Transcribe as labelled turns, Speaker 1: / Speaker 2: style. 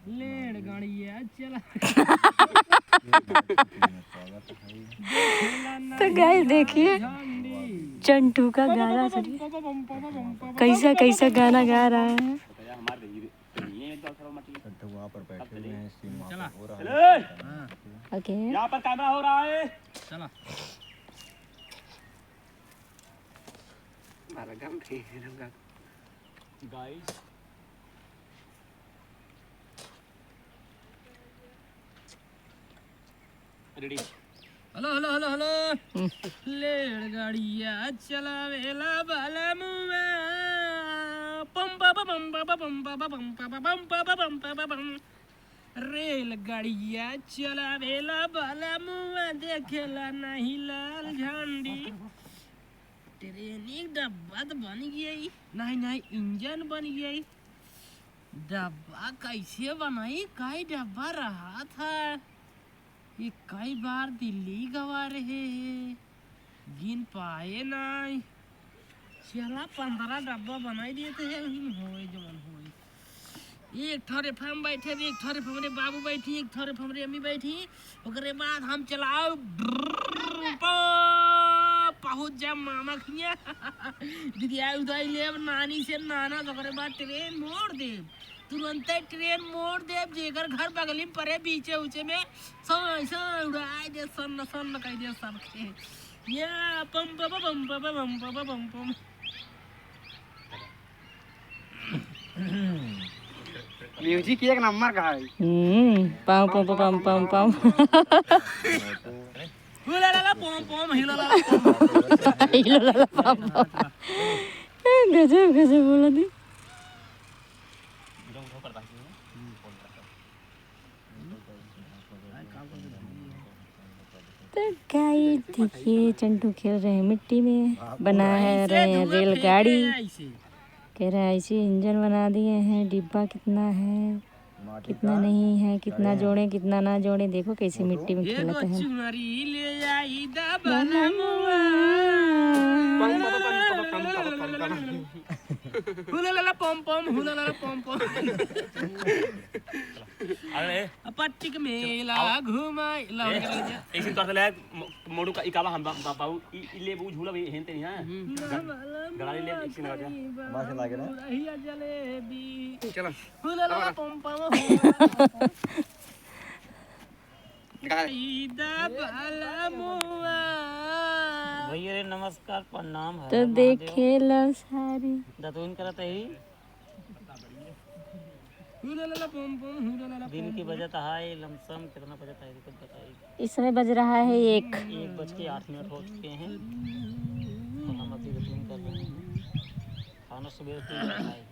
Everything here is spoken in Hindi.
Speaker 1: लेड़ गाड़ी है चला।
Speaker 2: तो गाइस देखिए चंटू का गाना सुनिए, कैसा कैसा गाना गा रहा है।
Speaker 3: वहाँ पर बैठे हुए हैं, सीन वहाँ पर हो रहा है।
Speaker 2: ओके
Speaker 1: यहाँ पर कैमरा हो रहा है। चला guys ready. Hello hello hello hello लेड़ गाड़िया चलावेला बाला मुआ पम पम पम पम पम पम पम पम रेल गाड़िया चलावेला बाला मुआ देखेला नहीं लाल झंडी। ट्रेन एक डब्बा तो बन गई, नहीं नहीं इंजन बन गई। डब्बा कैसे बनाई, कई डब्बा रहा था, ये कई बार दिल्ली गवा रहे हैं, गिन पाए नहीं। चला 15 डब्बा बनाई देते हैं, होए जवन होए। एक ठोरे फम बैठे, एक ठोरे हमरे बाबू बैठी, एक ठोरे हमरे अम्मी बैठी। ओकरे बाद हम चलाओ पहुंच जा मामा खिया दीदिया उदाई लेब नानी से नाना। ओकरे बाद ट्रेन मोड़ दे, तुरंत ट्रेन मोड़ दे, जेकर घर बगली में पड़े बीचे उचे में उड़ाई दे, सन्न सन्न कह दे सबके। या पम पम पम पम पम पम पम पम।
Speaker 4: म्यूजिक एक नंबर का है।
Speaker 2: पाम पाम पाम पाम पाम
Speaker 1: हुलाला पम पम हिलाला
Speaker 2: पाम पाम। गजब गजब बोला दी। तो गाइस देखिए चंटू खेल रहे हैं मिट्टी में, बना है रहे हैं रेलगाड़ी। कह रहा है ऐसे इंजन बना दिए हैं, डिब्बा कितना है कितना नहीं है, कितना जोड़े कितना ना जोड़े। देखो कैसे मिट्टी में खेलते हैं।
Speaker 1: हुलाला पम पम हुलाला पम पम। अरे पट्टिक मेला घुमाई लाओ एक दिन करते ले मोडू का इकाबा हम बाबू इले बू झूला भी हेनते नहीं है गड़ाली ले एक दिन लगा
Speaker 3: मासे लागे ना
Speaker 1: रहिया जलेबी। चलो हुलाला पम पम ईदा बाला मुआ। भैया रे नमस्कार प्रणाम है।
Speaker 2: तो देखे लो सारी
Speaker 1: दतुन करते ही दिन की बजट है लमसम कितना बजट है कुछ बताइए।
Speaker 2: इस समय बज रहा है
Speaker 1: 1:08 हो चुके हैं और हम अभी दतुन कर रहे हैं। खाना सुबह 3 बजे